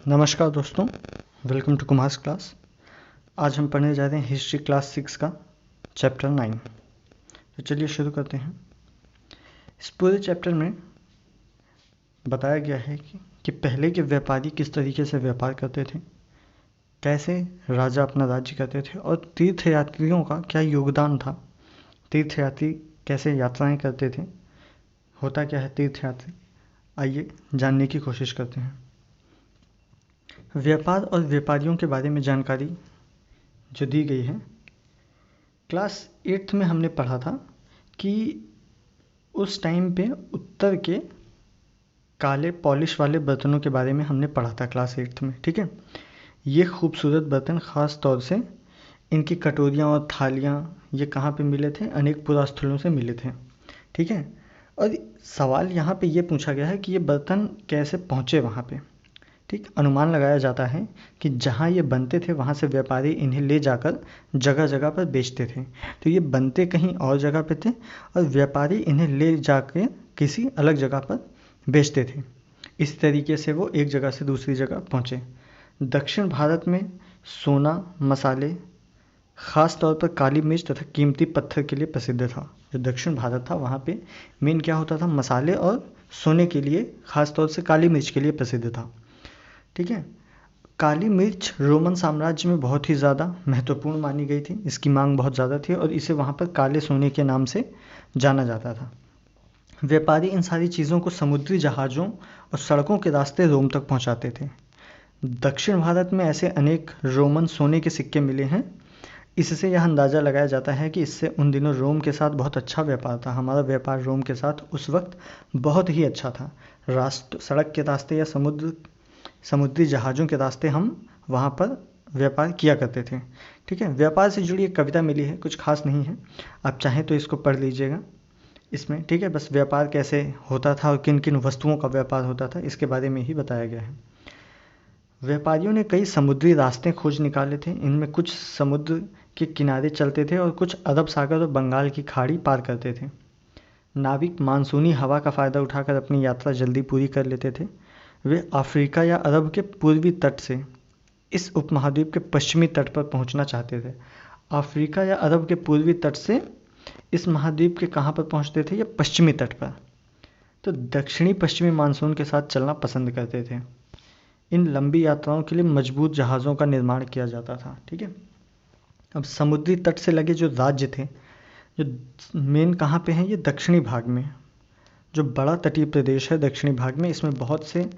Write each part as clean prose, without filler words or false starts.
नमस्कार दोस्तों, welcome to Kumars class. आज हम पढ़ने जा रहे हैं हिस्ट्री क्लास 6 का चैप्टर 9। तो चलिए शुरू करते हैं। इस पूरे चैप्टर में बताया गया है कि पहले के व्यापारी किस तरीके से व्यापार करते थे, कैसे राजा अपना राज्य करते थे और तीर्थयात्रियों का क्या योगदान था। तीर्थयात्री कैसे यात्राएं करते थे, होता क्या है तीर्थयात्री, आइए जानने की कोशिश करते हैं। व्यापार और व्यापारियों के बारे में जानकारी जो दी गई है, क्लास 8 में हमने पढ़ा था कि उस टाइम पे उत्तर के काले पॉलिश वाले बर्तनों के बारे में हमने पढ़ा था क्लास 8 में। ठीक है, ये खूबसूरत बर्तन ख़ास तौर से इनकी कटोरियाँ और थालियाँ ये कहाँ पे मिले थे, अनेक पुरास्थलों से मिले थे। ठीक है, और सवाल यहाँ पे ये पूछा गया है कि ये बर्तन कैसे पहुँचे वहाँ पे। ठीक, अनुमान लगाया जाता है कि जहाँ ये बनते थे वहाँ से व्यापारी इन्हें ले जाकर जगह जगह पर बेचते थे। तो ये बनते कहीं और जगह पे थे और व्यापारी इन्हें ले जाकर किसी अलग जगह पर बेचते थे। इस तरीके से वो एक जगह से दूसरी जगह पहुँचे। दक्षिण भारत में सोना, मसाले, ख़ास तौर पर काली मिर्च तथा कीमती पत्थर के लिए प्रसिद्ध था। जो दक्षिण भारत था वहाँ पे मेन क्या होता था, मसाले और सोने के लिए, ख़ास तौर से काली मिर्च के लिए प्रसिद्ध था। ठीक है, काली मिर्च रोमन साम्राज्य में बहुत ही ज़्यादा महत्वपूर्ण मानी गई थी। इसकी मांग बहुत ज़्यादा थी और इसे वहाँ पर काले सोने के नाम से जाना जाता था। व्यापारी इन सारी चीज़ों को समुद्री जहाज़ों और सड़कों के रास्ते रोम तक पहुँचाते थे। दक्षिण भारत में ऐसे अनेक रोमन सोने के सिक्के मिले हैं। इससे यह अंदाज़ा लगाया जाता है कि इससे उन दिनों रोम के साथ बहुत अच्छा व्यापार था। हमारा व्यापार रोम के साथ उस वक्त बहुत ही अच्छा था। सड़क के रास्ते या समुद्री जहाज़ों के रास्ते हम वहाँ पर व्यापार किया करते थे। ठीक है, व्यापार से जुड़ी एक कविता मिली है, कुछ खास नहीं है, आप चाहें तो इसको पढ़ लीजिएगा इसमें। ठीक है, बस व्यापार कैसे होता था और किन किन वस्तुओं का व्यापार होता था इसके बारे में ही बताया गया है। व्यापारियों ने कई समुद्री रास्ते खोज निकाले थे। इनमें कुछ समुद्र के किनारे चलते थे और कुछ अरब सागर और बंगाल की खाड़ी पार करते थे। नाविक मानसूनी हवा का फ़ायदा उठाकर अपनी यात्रा जल्दी पूरी कर लेते थे। वे अफ्रीका या अरब के पूर्वी तट से इस उपमहाद्वीप के पश्चिमी तट पर पहुंचना चाहते थे। अफ्रीका या अरब के पूर्वी तट से इस महाद्वीप के कहाँ पर पहुंचते थे, या पश्चिमी तट पर। तो दक्षिणी पश्चिमी मानसून के साथ चलना पसंद करते थे। इन लंबी यात्राओं के लिए मजबूत जहाज़ों का निर्माण किया जाता था। ठीक है, अब समुद्री तट से लगे जो राज्य थे, जो मेन कहाँ पे हैं, ये दक्षिणी भाग में, जो बड़ा तटीय प्रदेश है दक्षिणी भाग में, इसमें बहुत से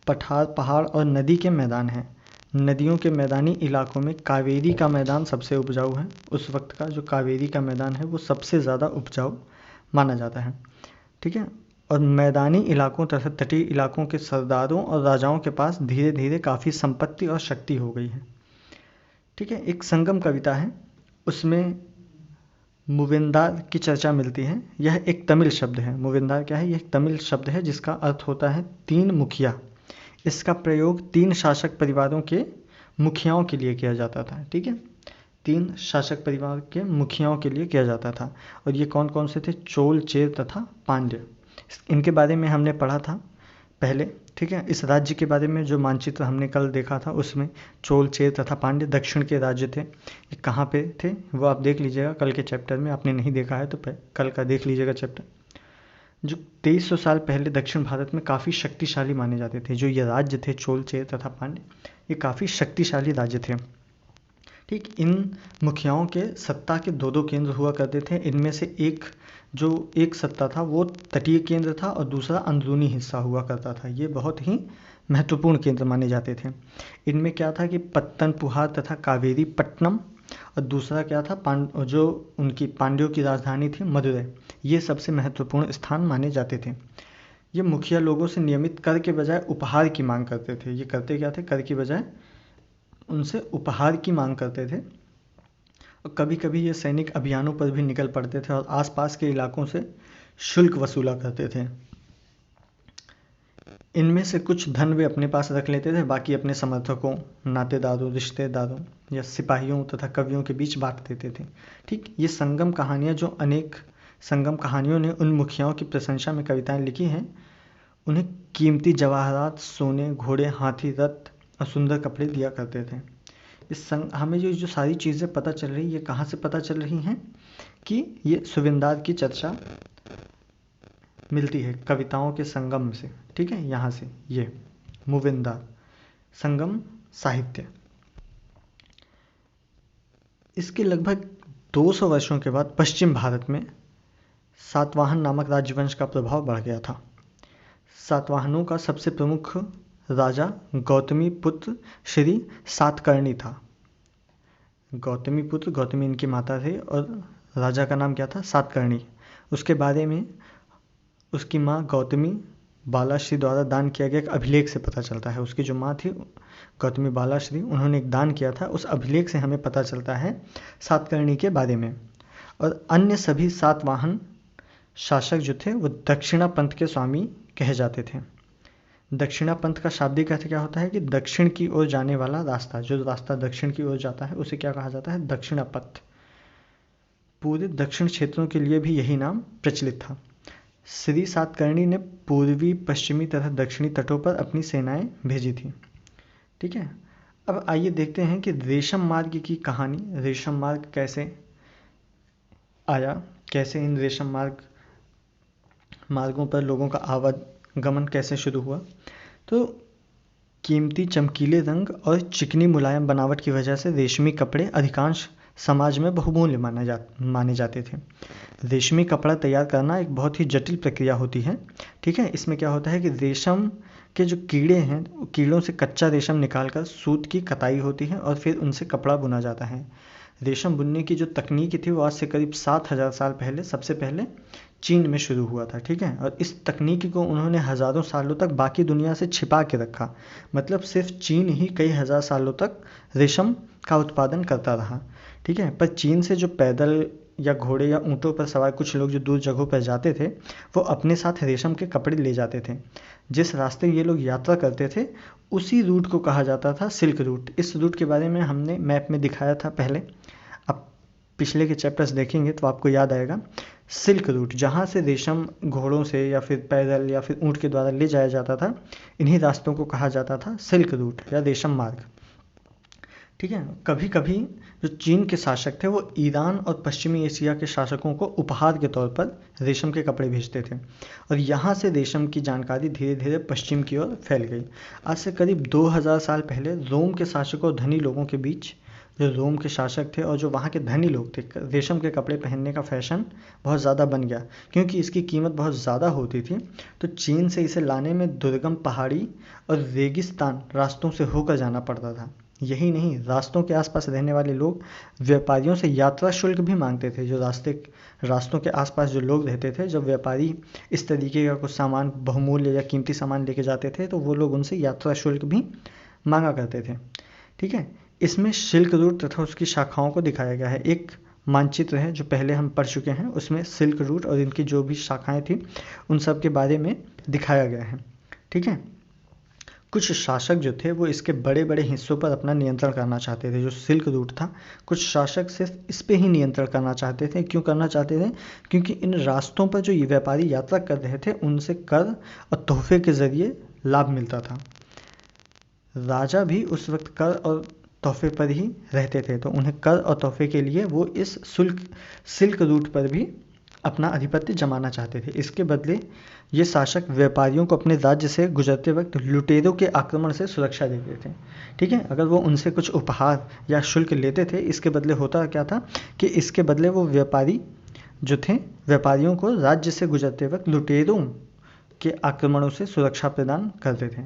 पठार, पहाड़ और नदी के मैदान हैं। नदियों के मैदानी इलाकों में कावेरी का मैदान सबसे उपजाऊ है। उस वक्त का जो कावेरी का मैदान है वो सबसे ज़्यादा उपजाऊ माना जाता है। ठीक है, और मैदानी इलाकों तथा तटीय इलाकों के सरदारों और राजाओं के पास धीरे धीरे काफ़ी संपत्ति और शक्ति हो गई है। ठीक है, एक संगम कविता है, उसमें मूवेंदार की चर्चा मिलती है। यह एक तमिल शब्द है। मूवेंदार क्या है, यह एक तमिल शब्द है जिसका अर्थ होता है तीन मुखिया। इसका प्रयोग 3 शासक परिवारों के मुखियाओं के लिए किया जाता था। ठीक है, 3 शासक परिवार के मुखियाओं के लिए किया जाता था। और ये कौन कौन से थे, चोल, चेर तथा पांड्य। इनके बारे में हमने पढ़ा था पहले। ठीक है, इस राज्य के बारे में जो मानचित्र हमने कल देखा था उसमें चोल, चेर तथा पांड्य दक्षिण के राज्य थे। ये कहाँ पे थे वो आप देख लीजिएगा कल के चैप्टर में। आपने नहीं देखा है तो कल का देख लीजिएगा चैप्टर। जो 2300 साल पहले दक्षिण भारत में काफ़ी शक्तिशाली माने जाते थे। जो ये राज्य थे चोल, चेर तथा पांड्य, ये काफ़ी शक्तिशाली राज्य थे। ठीक, इन मुखियाओं के सत्ता के 2-2 केंद्र हुआ करते थे। इनमें से एक सत्ता था वो तटीय केंद्र था और दूसरा अंदरूनी हिस्सा हुआ करता था। ये बहुत ही महत्वपूर्ण केंद्र माने जाते थे। इनमें क्या था कि पत्तनपुहार तथा कावेरी पट्टनम, और दूसरा क्या था, जो उनकी पांड्यों की राजधानी थी मदुरै। ये सबसे महत्वपूर्ण स्थान माने जाते थे। ये मुखिया लोगों से नियमित कर के बजाय उपहार की मांग करते थे। ये करते क्या थे, कर की बजाय उनसे उपहार की मांग करते थे। और कभी कभी ये सैनिक अभियानों पर भी निकल पड़ते थे और आसपास के इलाकों से शुल्क वसूला करते थे। इनमें से कुछ धन वे अपने पास रख लेते थे, बाकी अपने समर्थकों, नातेदारों, रिश्तेदारों या सिपाहियों तथा कवियों के बीच बांट देते थे। ठीक, ये संगम कहानियाँ, जो अनेक संगम कहानियों ने उन मुखियाओं की प्रशंसा में कविताएं लिखी हैं, उन्हें कीमती जवाहरात, सोने, घोड़े, हाथी, रथ और सुंदर कपड़े दिया करते थे। हमें जो सारी चीज़ें पता चल रही, ये कहाँ से पता चल रही हैं कि ये सुविंदार की चर्चा मिलती है कविताओं के संगम से, ठीक है, यहाँ से ये मुविंदार संगम साहित्य। इसके लगभग 200 वर्षों के बाद पश्चिम भारत में सातवाहन नामक राज्यवंश का प्रभाव बढ़ गया था। सातवाहनों का सबसे प्रमुख राजा गौतमी पुत्र श्री सातकर्णी था। गौतमी पुत्र, गौतमी इनकी माता थे और राजा का नाम क्या था? सातकर्णी। उसके बारे में उसकी माँ गौतमी बालाश्री द्वारा दान किया गया एक अभिलेख से पता चलता है। उसकी जो माँ थी गौतमी बालाश्री, उन्होंने एक दान किया था, उस अभिलेख से हमें पता चलता है सातकर्णी के बारे में। और अन्य सभी सातवाहन शासक जो थे वो दक्षिणा पंथ के स्वामी कहे जाते थे। दक्षिणा पंथ का शाब्दिक अर्थ क्या होता है कि दक्षिण की ओर जाने वाला रास्ता, जो रास्ता दक्षिण की ओर जाता है उसे क्या कहा जाता है? दक्षिणा पथ। पूरे दक्षिण क्षेत्रों के लिए भी यही नाम प्रचलित था। श्री सातकर्णी ने पूर्वी, पश्चिमी तथा दक्षिणी तटों पर अपनी सेनाएं भेजी थी। ठीक है, अब आइए देखते हैं कि रेशम मार्ग की कहानी। रेशम मार्ग कैसे आया, कैसे इन रेशम मार्गों पर लोगों का आवागमन कैसे शुरू हुआ। तो कीमती चमकीले रंग और चिकनी मुलायम बनावट की वजह से रेशमी कपड़े अधिकांश समाज में बहुमूल्य माने जाते थे। रेशमी कपड़ा तैयार करना एक बहुत ही जटिल प्रक्रिया होती है। ठीक है, इसमें क्या होता है कि रेशम के जो कीड़े हैं, कीड़ों से कच्चा रेशम निकालकर सूत की कताई होती है और फिर उनसे कपड़ा बुना जाता है। रेशम बुनने की जो तकनीक थी वो आज से करीब 7000 साल पहले सबसे पहले चीन में शुरू हुआ था। ठीक है, और इस तकनीक को उन्होंने हज़ारों सालों तक बाकी दुनिया से छिपा के रखा। मतलब सिर्फ चीन ही कई हज़ार सालों तक रेशम का उत्पादन करता रहा। ठीक है, पर चीन से जो पैदल या घोड़े या ऊँटों पर सवार कुछ लोग जो दूर जगहों पर जाते थे, वो अपने साथ रेशम के कपड़े ले जाते थे। जिस रास्ते ये लोग यात्रा करते थे उसी रूट को कहा जाता था सिल्क रूट। इस रूट के बारे में हमने मैप में दिखाया था पहले, आप पिछले के चैप्टर्स देखेंगे तो आपको याद आएगा। सिल्क रूट, जहाँ से रेशम घोड़ों से या फिर पैदल या फिर ऊँट के द्वारा ले जाया जाता था, इन्हीं रास्तों को कहा जाता था सिल्क रूट या रेशम मार्ग। ठीक है, कभी कभी जो चीन के शासक थे वो ईरान और पश्चिमी एशिया के शासकों को उपहार के तौर पर रेशम के कपड़े भेजते थे और यहाँ से रेशम की जानकारी धीरे धीरे पश्चिम की ओर फैल गई। आज से करीब 2000 साल पहले रोम के शासकों और धनी लोगों के बीच, जो रोम के शासक थे और जो वहाँ के धनी लोग थे, रेशम के कपड़े पहनने का फैशन बहुत ज़्यादा बन गया क्योंकि इसकी कीमत बहुत ज़्यादा होती थी। तो चीन से इसे लाने में दुर्गम पहाड़ी और रेगिस्तान रास्तों से होकर जाना पड़ता था। यही नहीं, रास्तों के आसपास रहने वाले लोग व्यापारियों से यात्रा शुल्क भी मांगते थे। जो रास्तों के आसपास जो लोग रहते थे, जब व्यापारी इस तरीके का कुछ सामान, बहुमूल्य या कीमती सामान लेके जाते थे तो वो लोग उनसे यात्रा शुल्क भी मांगा करते थे। ठीक है, इसमें सिल्क रूट तथा उसकी शाखाओं को दिखाया गया है। एक मानचित्र है जो पहले हम पढ़ चुके हैं, उसमें सिल्क रूट और इनकी जो भी शाखाएं थी उन सब के बारे में दिखाया गया है। ठीक है, कुछ शासक जो थे वो इसके बड़े बड़े हिस्सों पर अपना नियंत्रण करना चाहते थे। जो सिल्क रूट था, कुछ शासक सिर्फ इस पे ही नियंत्रण करना चाहते थे। क्यों करना चाहते थे? क्योंकि इन रास्तों पर जो ये व्यापारी यात्रा कर रहे थे उनसे कर और तोहफे के जरिए लाभ मिलता था। राजा भी उस वक्त कर और तोहफे पर ही रहते थे, तो उन्हें कर और तोहफे के लिए वो इस सिल्क रूट पर भी अपना आधिपत्य जमाना चाहते थे। इसके बदले ये शासक व्यापारियों को अपने राज्य से गुजरते वक्त लुटेरों के आक्रमण से सुरक्षा देते थे। ठीक है, अगर वो उनसे कुछ उपहार या शुल्क लेते थे, इसके बदले होता क्या था कि इसके बदले वो व्यापारी जो थे, व्यापारियों को राज्य से गुजरते वक्त लुटेरों के आक्रमणों से सुरक्षा प्रदान करते थे।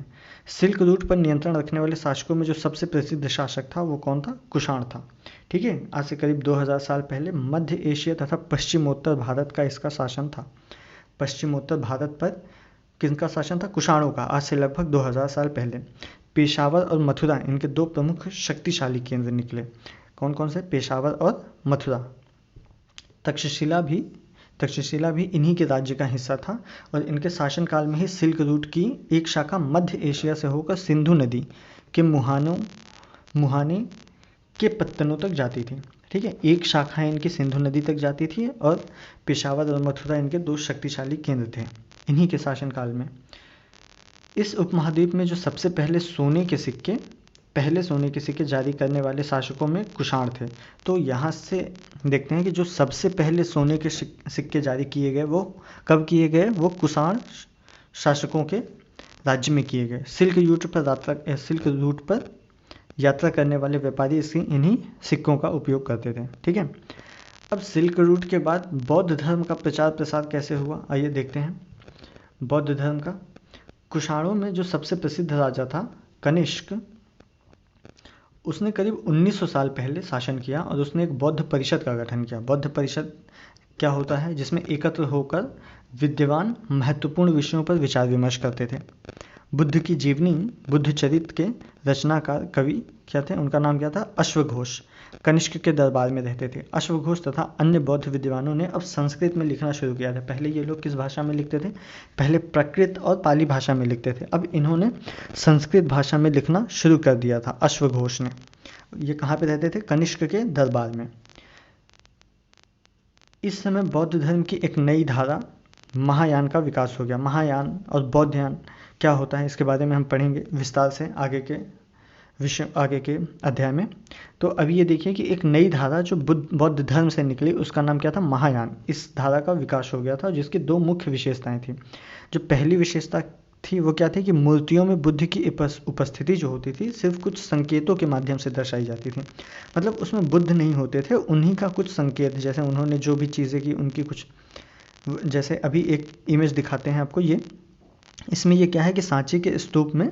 सिल्क रूट पर नियंत्रण रखने वाले शासकों में जो सबसे प्रसिद्ध शासक था वो कौन था? कुषाण था। ठीक है, आज से करीब 2000 साल पहले मध्य एशिया तथा पश्चिमोत्तर भारत का इसका शासन था। पश्चिमोत्तर भारत पर किसका शासन था? कुषाणों का। आज से लगभग 2000 साल पहले पेशावर और मथुरा इनके दो प्रमुख शक्तिशाली केंद्र निकले। कौन कौन से? पेशावर और मथुरा। तक्षशिला भी इन्हीं के राज्य का हिस्सा था और इनके शासनकाल में ही सिल्क रूट की एक शाखा मध्य एशिया से होकर सिंधु नदी के मुहाने के पत्तनों तक जाती थी। ठीक है, एक शाखा इनकी सिंधु नदी तक जाती थी और पेशावर और मथुरा इनके दो शक्तिशाली केंद्र थे इन्हीं के शासनकाल में। इस उपमहाद्वीप में जो सबसे पहले सोने के सिक्के पहले सोने के सिक्के जारी करने वाले शासकों में कुषाण थे। तो यहाँ से देखते हैं कि जो सबसे पहले सोने के सिक्के जारी किए गए वो कब किए गए, वो कुषाण शासकों के राज्य में किए गए। सिल्क रूट पर यात्रा करने वाले व्यापारी इन्हीं सिक्कों का उपयोग करते थे। ठीक है, अब सिल्क रूट के बाद बौद्ध धर्म का प्रचार प्रसार कैसे हुआ, आइए देखते हैं। बौद्ध धर्म का कुषाणों में जो सबसे प्रसिद्ध राजा था कनिष्क, उसने करीब 1900 साल पहले शासन किया और उसने एक बौद्ध परिषद का गठन किया। बौद्ध परिषद क्या होता है, जिसमें एकत्र होकर विद्वान महत्वपूर्ण विषयों पर विचार विमर्श करते थे। बुद्ध की जीवनी, बुद्ध चरित्र के रचनाकार कवि क्या थे, उनका नाम क्या था, अश्वघोष, कनिष्क के दरबार में रहते थे। अश्वघोष तथा अन्य बौद्ध विद्वानों ने अब संस्कृत में लिखना शुरू किया था। पहले ये लोग किस भाषा में लिखते थे, पहले प्राकृत और पाली भाषा में लिखते थे, अब इन्होंने संस्कृत भाषा में लिखना शुरू कर दिया था अश्वघोष ने। ये कहाँ पे रहते थे, कनिष्क के दरबार में। इस समय बौद्ध धर्म की एक नई धारा महायान का विकास हो गया। महायान और बौद्धयान क्या होता है, इसके बारे में हम पढ़ेंगे विस्तार से आगे के अध्याय में। तो अभी ये देखिए कि एक नई धारा जो बौद्ध धर्म से निकली, उसका नाम क्या था, महायान। इस धारा का विकास हो गया था, जिसकी दो मुख्य विशेषताएं थी। जो पहली विशेषता थी वो क्या थी कि मूर्तियों में बुद्ध की उपस्थिति जो होती थी सिर्फ कुछ संकेतों के माध्यम से दर्शाई जाती थी। मतलब उसमें बुद्ध नहीं होते थे, उन्हीं का कुछ संकेत, जैसे उन्होंने जो भी चीज़ें की उनकी कुछ, जैसे अभी एक इमेज दिखाते हैं आपको। ये इसमें ये क्या है कि सांची के स्तूप में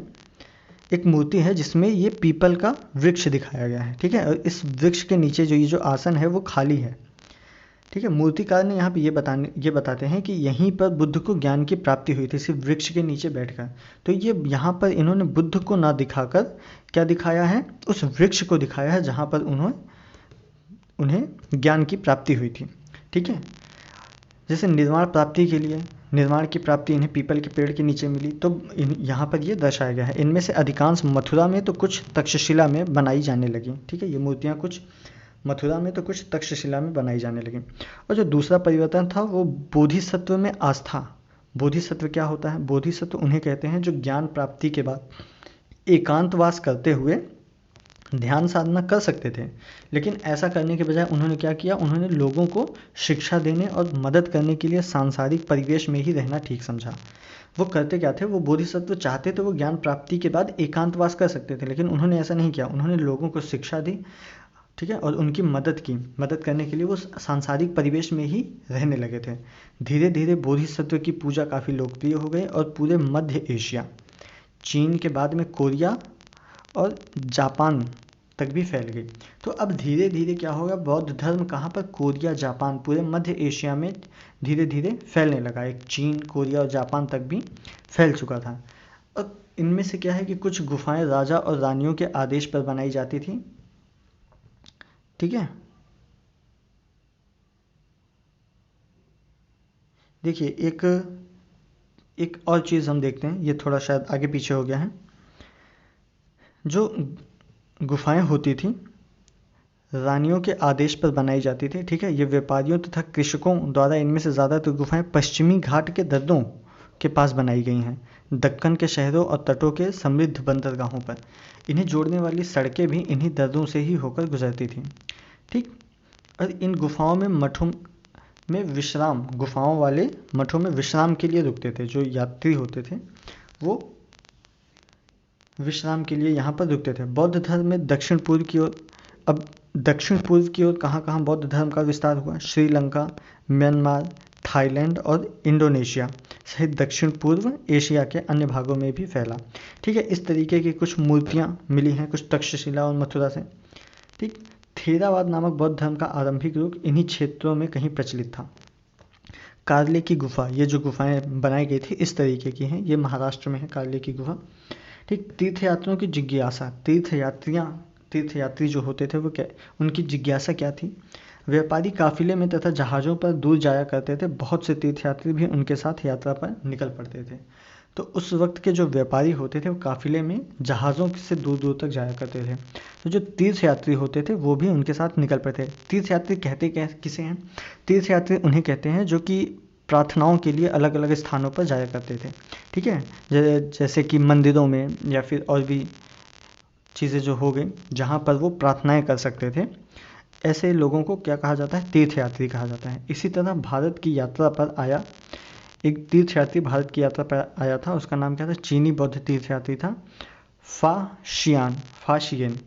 एक मूर्ति है जिसमें ये पीपल का वृक्ष दिखाया गया है। ठीक है, और इस वृक्ष के नीचे जो ये जो आसन है वो खाली है। ठीक है, मूर्तिकार ने यहाँ पे ये बताते हैं कि यहीं पर बुद्ध को ज्ञान की प्राप्ति हुई थी, सिर्फ वृक्ष के नीचे बैठकर। तो ये यहाँ पर इन्होंने बुद्ध को ना दिखाकर क्या दिखाया है, उस वृक्ष को दिखाया है जहाँ पर उन्हें ज्ञान की प्राप्ति हुई थी। ठीक है, जैसे निर्वाण की प्राप्ति इन्हें पीपल के पेड़ के नीचे मिली, तो यहाँ पर ये दर्शाया गया है। इनमें से अधिकांश मथुरा में तो कुछ तक्षशिला में बनाई जाने लगी। ठीक है, ये मूर्तियाँ कुछ मथुरा में तो कुछ तक्षशिला में बनाई जाने लगी। और जो दूसरा परिवर्तन था वो बोधिसत्व में आस्था। बोधिसत्व क्या होता है, बोधिसत्व उन्हें कहते हैं जो ज्ञान प्राप्ति के बाद एकांतवास करते हुए ध्यान साधना कर सकते थे, लेकिन ऐसा करने के बजाय उन्होंने क्या किया, उन्होंने लोगों को शिक्षा देने और मदद करने के लिए सांसारिक परिवेश में ही रहना ठीक समझा। वो करते क्या थे, वो बोधिसत्व चाहते थे वो ज्ञान प्राप्ति के बाद एकांतवास कर सकते थे, लेकिन उन्होंने ऐसा नहीं किया। उन्होंने लोगों को शिक्षा दी, ठीक है, और उनकी मदद करने के लिए वो सांसारिक परिवेश में ही रहने लगे थे। धीरे धीरे बोधिसत्व की पूजा काफ़ी लोकप्रिय हो गई और पूरे मध्य एशिया, चीन के बाद में कोरिया और जापान तक भी फैल गई। तो अब धीरे धीरे क्या होगा, बौद्ध धर्म कहाँ पर, कोरिया, जापान, पूरे मध्य एशिया में धीरे धीरे फैलने लगा। एक चीन, कोरिया और जापान तक भी फैल चुका था। और इनमें से क्या है कि कुछ गुफाएं राजा और रानियों के आदेश पर बनाई जाती थी। ठीक है, देखिए एक और चीज़ हम देखते हैं, ये थोड़ा शायद आगे पीछे हो गया है। जो गुफाएं होती थी रानियों के आदेश पर बनाई जाती थी। ठीक है, ये व्यापारियों तथा कृषकों द्वारा इनमें से ज़्यादातर गुफाएं पश्चिमी घाट के दर्रों के पास बनाई गई हैं, दक्कन के शहरों और तटों के समृद्ध बंदरगाहों पर। इन्हें जोड़ने वाली सड़कें भी इन्हीं दर्रों से ही होकर गुजरती थीं। ठीक, और इन गुफाओं वाले मठों में विश्राम के लिए रुकते थे। जो यात्री होते थे वो विश्राम के लिए यहाँ पर रुकते थे। बौद्ध धर्म में दक्षिण पूर्व की ओर कहाँ कहाँ बौद्ध धर्म का विस्तार हुआ, श्रीलंका, म्यांमार, थाईलैंड और इंडोनेशिया सहित दक्षिण पूर्व एशिया के अन्य भागों में भी फैला। ठीक है, इस तरीके की कुछ मूर्तियाँ मिली हैं, कुछ तक्षशिला और मथुरा से। ठीक, थेरावाद नामक बौद्ध धर्म का आरंभिक रूप इन्हीं क्षेत्रों में कहीं प्रचलित था। कार्ले की गुफा, ये जो गुफाएं बनाई गई थी इस तरीके की हैं, ये महाराष्ट्र में है कार्ले की गुफा। ठीक, तीर्थयात्रियों की जिज्ञासा, तीर्थयात्री जो होते थे वो क्या, उनकी जिज्ञासा क्या थी। व्यापारी काफिले में तथा जहाज़ों पर दूर जाया करते थे, बहुत से तीर्थयात्री भी उनके साथ यात्रा पर निकल पड़ते थे। तो उस वक्त के जो व्यापारी होते थे वो काफिले में जहाज़ों से दूर दूर तक जाया करते थे। तो जो तीर्थयात्री होते थे वो भी उनके साथ निकल पड़ते थे। तीर्थयात्री कहते किसे हैं, तीर्थयात्री उन्हें कहते हैं जो कि प्रार्थनाओं के लिए अलग अलग स्थानों पर जाया करते थे। ठीक है, जैसे कि मंदिरों में या फिर और भी चीज़ें जो हो गई, जहाँ पर वो प्रार्थनाएं कर सकते थे, ऐसे लोगों को क्या कहा जाता है? तीर्थयात्री कहा जाता है। इसी तरह भारत की यात्रा पर आया एक तीर्थयात्री, भारत की यात्रा पर आया था, उसका नाम क्या था? चीनी बौद्ध तीर्थयात्री था, फाशियन।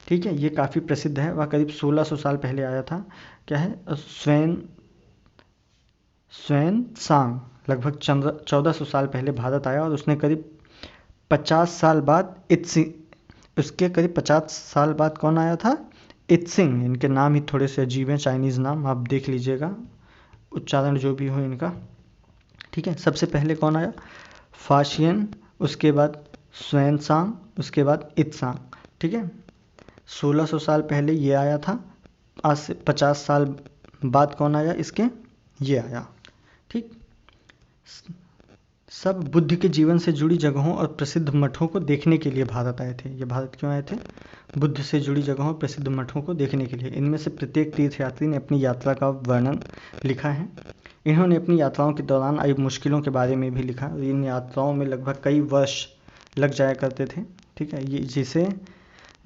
ठीक है, ये काफ़ी प्रसिद्ध है। वह करीब 1600 साल पहले आया था। क्या है? स्वयं सांग लगभग 1400 साल पहले भारत आया और उसने करीब 50 साल बाद उसके करीब 50 साल बाद कौन आया था? इत्सिंग। इनके नाम ही थोड़े से अजीब हैं, चाइनीज़ नाम, आप देख लीजिएगा उच्चारण जो भी हो इनका। ठीक है, सबसे पहले कौन आया? फाशियन, उसके बाद स्वयंसांग, उसके बाद इत्सांग। ठीक है, 1600 साल पहले ये आया था। आज से 50 साल बाद कौन आया इसके? ये आया। ठीक, सब बुद्ध के जीवन से जुड़ी जगहों और प्रसिद्ध मठों को देखने के लिए भारत आए थे। ये भारत क्यों आए थे? बुद्ध से जुड़ी जगहों और प्रसिद्ध मठों को देखने के लिए। इनमें से प्रत्येक तीर्थयात्री ने अपनी यात्रा का वर्णन लिखा है। इन्होंने अपनी यात्राओं के दौरान आई मुश्किलों के बारे में भी लिखा। इन यात्राओं में लगभग कई वर्ष लग जाया करते थे। ठीक है, ये जिसे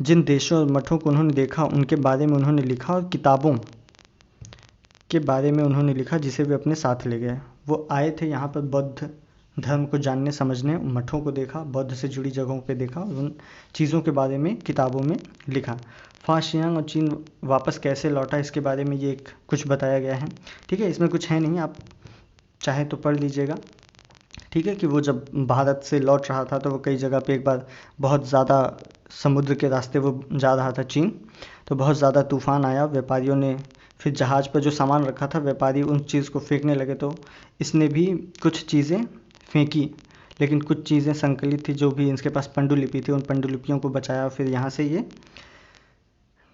जिन देशों और मठों को उन्होंने देखा उनके बारे में उन्होंने लिखा, और किताबों के बारे में उन्होंने लिखा जिसे वे अपने साथ ले गए। वो आए थे यहाँ पर बौद्ध धर्म को जानने समझने, मठों को देखा, बौद्ध से जुड़ी जगहों पे देखा, उन चीज़ों के बारे में किताबों में लिखा। फाशियांग और चीन वापस कैसे लौटा, इसके बारे में ये कुछ बताया गया है। ठीक है, इसमें कुछ है नहीं, आप चाहे तो पढ़ लीजिएगा। ठीक है, कि वो जब भारत से लौट रहा था तो वो कई जगह पे एक बार बहुत ज़्यादा समुद्र के रास्ते वो जा रहा था चीन, तो बहुत ज़्यादा तूफान आया। व्यापारियों ने फिर जहाज़ पर जो सामान रखा था, व्यापारी उन चीज़ को फेंकने लगे, तो इसने भी कुछ चीज़ें फेंकी, लेकिन कुछ चीज़ें संकलित थी, जो भी इसके पास पांडुलिपि थी, उन पांडुलिपियों को बचाया। फिर यहाँ से ये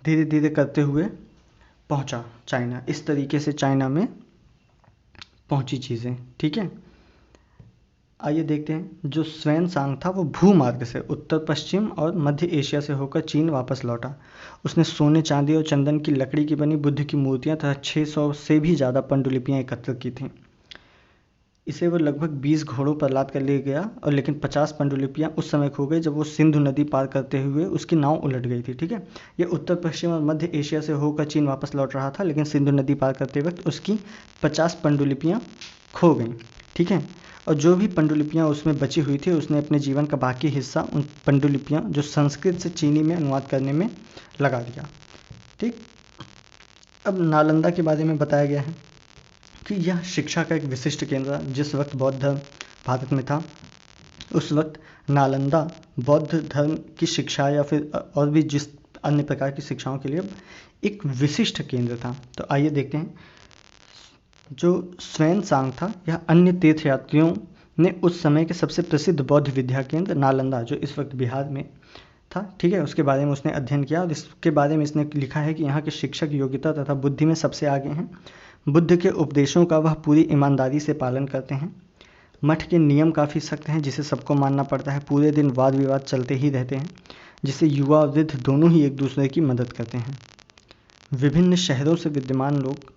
धीरे धीरे करते हुए पहुँचा चाइना। इस तरीके से चाइना में पहुँची चीज़ें। ठीक है, आइए देखते हैं। जो स्वयंसांग था वो भूमार्ग से उत्तर पश्चिम और मध्य एशिया से होकर चीन वापस लौटा। उसने सोने, चांदी और चंदन की लकड़ी की बनी बुद्ध की मूर्तियां तथा 600 से भी ज़्यादा पांडुलिपियां एकत्र की थीं। इसे वो लगभग 20 घोड़ों पर लाद कर ले गया, और लेकिन 50 पांडुलिपियां उस समय खो गई जब वो सिंधु नदी पार करते हुए उसकी नाव उलट गई थी। ठीक है, ये उत्तर पश्चिम और मध्य एशिया से होकर चीन वापस लौट रहा था, लेकिन सिंधु नदी पार करते वक्त उसकी 50 पांडुलिपियां खो गई। ठीक है, और जो भी पांडुलिपियां उसमें बची हुई थी, उसने अपने जीवन का बाकी हिस्सा उन पांडुलिपियां जो संस्कृत से चीनी में अनुवाद करने में लगा दिया। ठीक, अब नालंदा के बारे में बताया गया है कि यह शिक्षा का एक विशिष्ट केंद्र था। जिस वक्त बौद्ध धर्म भारत में था, उस वक्त नालंदा बौद्ध धर्म की शिक्षा या फिर और भी जिस अन्य प्रकार की शिक्षाओं के लिए एक विशिष्ट केंद्र था। तो आइए देखते हैं। जो स्वयंसांग था, यह अन्य तीर्थयात्रियों ने उस समय के सबसे प्रसिद्ध बौद्ध विद्या केंद्र नालंदा, जो इस वक्त बिहार में था, ठीक है, उसके बारे में उसने अध्ययन किया, और इसके बारे में इसने लिखा है कि यहाँ के शिक्षक योग्यता तथा बुद्धि में सबसे आगे हैं। बुद्ध के उपदेशों का वह पूरी ईमानदारी से पालन करते हैं। मठ के नियम काफ़ी सख्त हैं, जिसे सबको मानना पड़ता है। पूरे दिन वाद विवाद चलते ही रहते हैं, जिससे युवा और वृद्ध दोनों ही एक दूसरे की मदद करते हैं। विभिन्न शहरों से विद्यमान लोग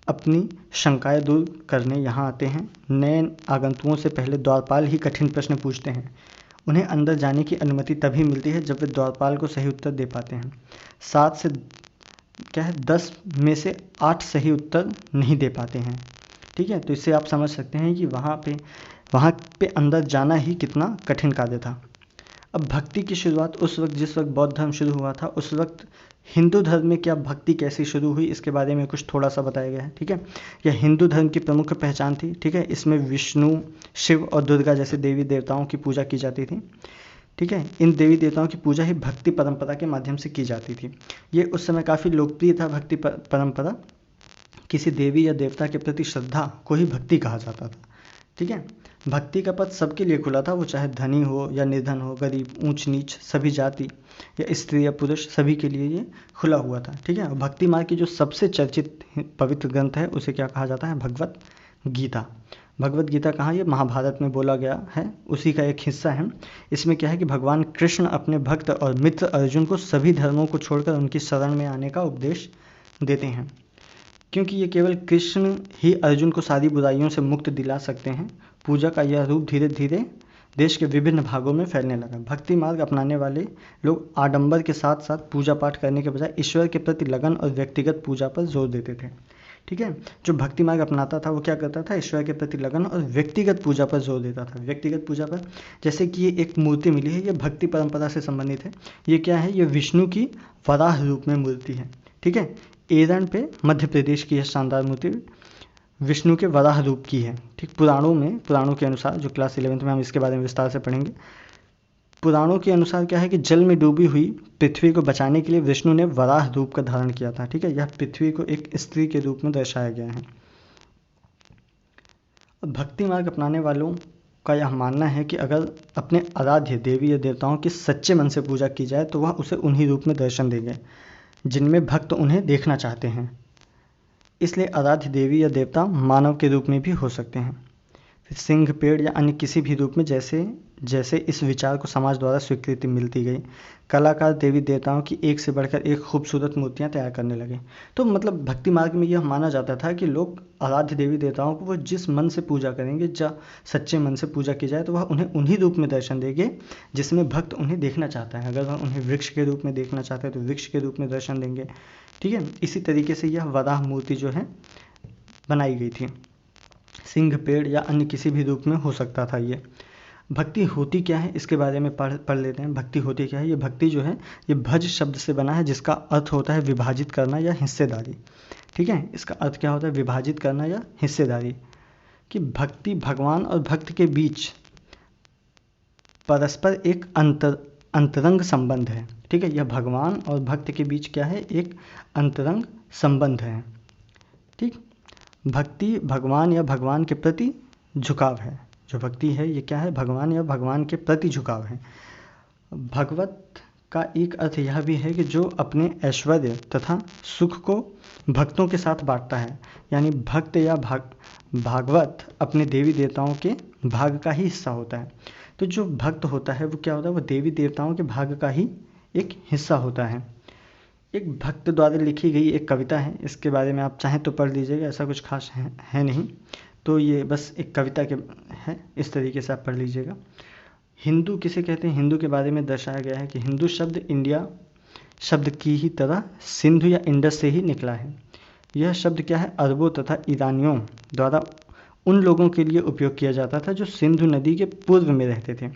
अपनी शंकाएं दूर करने यहाँ आते हैं। नए आगंतुकों से पहले द्वारपाल ही कठिन प्रश्न पूछते हैं। उन्हें अंदर जाने की अनुमति तभी मिलती है जब वे द्वारपाल को सही उत्तर दे पाते हैं। 7 से 10 में से 8 सही उत्तर नहीं दे पाते हैं। ठीक है, तो इससे आप समझ सकते हैं कि वहाँ पे अंदर जाना ही कितना कठिन कार्य था। अब भक्ति की शुरुआत उस वक्त जिस वक्त बौद्ध धर्म शुरू हुआ था, उस वक्त हिंदू धर्म में क्या भक्ति कैसे शुरू हुई, इसके बारे में कुछ थोड़ा सा बताया गया है। ठीक है, यह हिंदू धर्म की प्रमुख पहचान थी। ठीक है, इसमें विष्णु, शिव और दुर्गा जैसे देवी देवताओं की पूजा की जाती थी। ठीक है, इन देवी देवताओं की पूजा ही भक्ति परंपरा के माध्यम से की जाती थी। ये उस समय काफ़ी लोकप्रिय था भक्ति परंपरा। किसी देवी या देवता के प्रति श्रद्धा को ही भक्ति कहा जाता था। ठीक है, भक्ति का पथ सबके लिए खुला था, वो चाहे धनी हो या निर्धन हो, गरीब, ऊंच नीच, सभी जाति या स्त्री या पुरुष, सभी के लिए ये खुला हुआ था। ठीक है, भक्ति मार्ग की जो सबसे चर्चित पवित्र ग्रंथ है उसे क्या कहा जाता है? भगवत गीता। भगवत गीता कहाँ? ये महाभारत में बोला गया है, उसी का एक हिस्सा है। इसमें क्या है कि भगवान कृष्ण अपने भक्त और मित्र अर्जुन को सभी धर्मों को छोड़कर उनकी शरण में आने का उपदेश देते हैं, क्योंकि ये केवल कृष्ण ही अर्जुन को सारी बुराइयों से मुक्त दिला सकते हैं। पूजा का यह रूप धीरे धीरे देश के विभिन्न भागों में फैलने लगा। भक्ति मार्ग अपनाने वाले लोग आडंबर के साथ साथ पूजा पाठ करने के बजाय ईश्वर के प्रति लगन और व्यक्तिगत पूजा पर जोर देते थे। ठीक है, जो भक्ति मार्ग अपनाता था वो क्या करता था, ईश्वर के प्रति लगन और व्यक्तिगत पूजा पर जोर देता था। व्यक्तिगत पूजा पर, जैसे कि ये एक मूर्ति मिली है, ये भक्ति परंपरा से संबंधित है। ये क्या है, ये विष्णु की वराह रूप में मूर्ति है। ठीक है, एरन पे मध्य प्रदेश की यह शानदार मूर्ति विष्णु के वराह रूप की है। ठीक, पुराणों के अनुसार, जो क्लास 11th में हम इसके बारे में विस्तार से पढ़ेंगे, पुराणों के अनुसार क्या है कि जल में डूबी हुई पृथ्वी को बचाने के लिए विष्णु ने वराह रूप का धारण किया था। ठीक है, यह पृथ्वी को एक स्त्री के रूप में दर्शाया गया है। भक्ति मार्ग अपनाने वालों का यह मानना है कि अगर अपने आराध्य देवी या देवताओं की सच्चे मन से पूजा की जाए तो वह उसे उन्हीं रूप में दर्शन देंगे जिनमें भक्त उन्हें देखना चाहते हैं। इसलिए आराध्य देवी या देवता मानव के रूप में भी हो सकते हैं, फिर सिंह, पेड़ या अन्य किसी भी रूप में, जैसे इस विचार को समाज द्वारा स्वीकृति मिलती गई। कलाकार देवी देवताओं की एक से बढ़कर एक खूबसूरत मूर्तियां तैयार करने लगे। तो मतलब भक्ति मार्ग में यह माना जाता था कि लोग आराध्य देवी देवताओं को वो जिस मन से पूजा करेंगे, जब सच्चे मन से पूजा की जाए तो वह उन्हें उन्हीं रूप में दर्शन देंगे जिसमें भक्त उन्हें देखना चाहता है। अगर वह उन्हें वृक्ष के रूप में देखना चाहते हैं तो वृक्ष के रूप में दर्शन देंगे। ठीक है, इसी तरीके से यह वराह मूर्ति जो है बनाई गई थी। सिंह, पेड़ या अन्य किसी भी रूप में हो सकता था ये। भक्ति होती क्या है इसके बारे में पढ़ लेते हैं। भक्ति होती क्या है, ये भक्ति जो है ये भज शब्द से बना है, जिसका अर्थ होता है विभाजित करना या हिस्सेदारी। ठीक है, इसका अर्थ क्या होता है, विभाजित करना या हिस्सेदारी। कि भक्ति भगवान और भक्त के बीच परस्पर एक अंतरंग संबंध है। ठीक है, यह भगवान और भक्त के बीच क्या है, एक अंतरंग संबंध है। ठीक, भक्ति भगवान या भगवान के प्रति झुकाव है। जो भक्ति है ये क्या है, भगवान या भगवान के प्रति झुकाव है। भगवत का एक अर्थ यह भी है कि जो अपने ऐश्वर्य तथा सुख को भक्तों के साथ बांटता है। यानी भक्त या भागवत अपने देवी देवताओं के भाग का ही हिस्सा होता है। तो जो भक्त होता है वो क्या होता है, वो देवी देवताओं के भाग का ही एक हिस्सा होता है। एक भक्त द्वारा लिखी गई एक कविता है, इसके बारे में आप चाहें तो पढ़ लीजिएगा, ऐसा कुछ खास है नहीं, तो ये बस एक कविता के है, इस तरीके से आप पढ़ लीजिएगा। हिंदू किसे कहते हैं, हिंदू के बारे में दर्शाया गया है कि हिंदू शब्द इंडिया शब्द की ही तरह सिंधु या इंडस से ही निकला है। यह शब्द क्या है, अरबों तथा ईरानियों द्वारा उन लोगों के लिए उपयोग किया जाता था जो सिंधु नदी के पूर्व में रहते थे।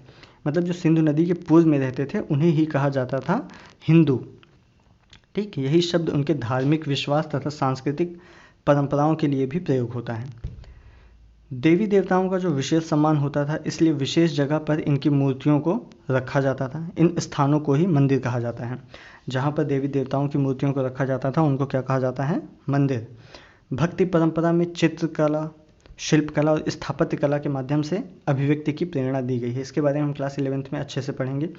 मतलब जो सिंधु नदी के पूर्व में रहते थे उन्हें ही कहा जाता था हिंदू। ठीक, यही शब्द उनके धार्मिक विश्वास तथा सांस्कृतिक परंपराओं के लिए भी प्रयोग होता है। देवी देवताओं का जो विशेष सम्मान होता था, इसलिए विशेष जगह पर इनकी मूर्तियों को रखा जाता था। इन स्थानों को ही मंदिर कहा जाता है। जहाँ पर देवी देवताओं की मूर्तियों को रखा जाता था उनको क्या कहा जाता है, मंदिर। भक्ति परंपरा में चित्रकला, शिल्पकला और स्थापत्य कला के माध्यम से अभिव्यक्ति की प्रेरणा दी गई है। इसके बारे में हम क्लास 11th में अच्छे से पढ़ेंगे।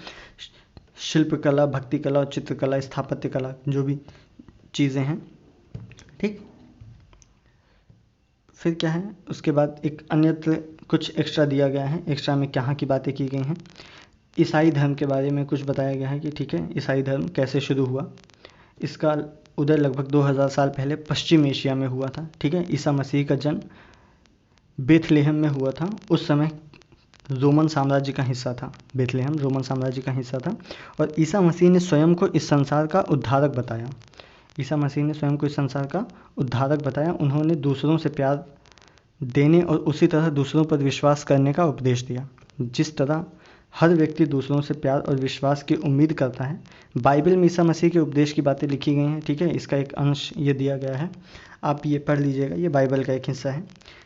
शिल्पकला, भक्ति कला और चित्रकला, स्थापत्य कला, जो भी चीज़ें हैं। ठीक, फिर क्या है, उसके बाद एक अन्यत्र कुछ एक्स्ट्रा दिया गया है। एक्स्ट्रा में कहाँ की बातें की गई हैं, ईसाई धर्म के बारे में कुछ बताया गया है कि ठीक है, ईसाई धर्म कैसे शुरू हुआ। इसका उदय लगभग 2000 साल पहले पश्चिम एशिया में हुआ था। ठीक है, ईसा मसीह का जन्म बेथलेहम में हुआ था। उस समय रोमन साम्राज्य का हिस्सा था। बेथलेहम रोमन साम्राज्य का हिस्सा था और ईसा मसीह ने स्वयं को इस संसार का उद्धारक बताया। ईसा मसीह ने स्वयं को इस संसार का उद्धारक बताया। उन्होंने दूसरों से प्यार देने और उसी तरह दूसरों पर विश्वास करने का उपदेश दिया। जिस तरह हर व्यक्ति दूसरों से प्यार और विश्वास की उम्मीद करता है, बाइबल में ईसा मसीह के उपदेश की बातें लिखी गई हैं। ठीक है, इसका एक अंश ये दिया गया है, आप ये पढ़ लीजिएगा, ये बाइबल का एक हिस्सा है।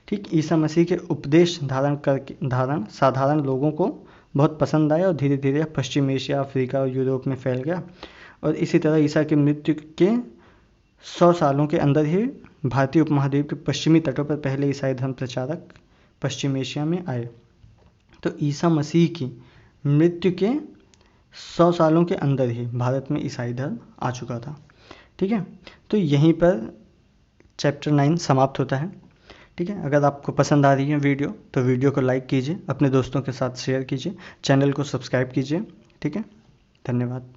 ठीक, ईसा मसीह के उपदेश धारण साधारण लोगों को बहुत पसंद आया और धीरे धीरे पश्चिम एशिया, अफ्रीका और यूरोप में फैल गया। और इसी तरह ईसा के मृत्यु के 100 सालों के अंदर ही भारतीय उपमहाद्वीप के पश्चिमी तटों पर पहले ईसाई धर्म प्रचारक पश्चिम एशिया में आए। तो ईसा मसीह की मृत्यु के 100 सालों के अंदर ही भारत में ईसाई धर्म आ चुका था। ठीक है, तो यहीं पर चैप्टर 9 समाप्त होता है। ठीक है, अगर आपको पसंद आ रही है वीडियो तो वीडियो को लाइक कीजिए, अपने दोस्तों के साथ शेयर कीजिए, चैनल को सब्सक्राइब कीजिए। ठीक है, धन्यवाद।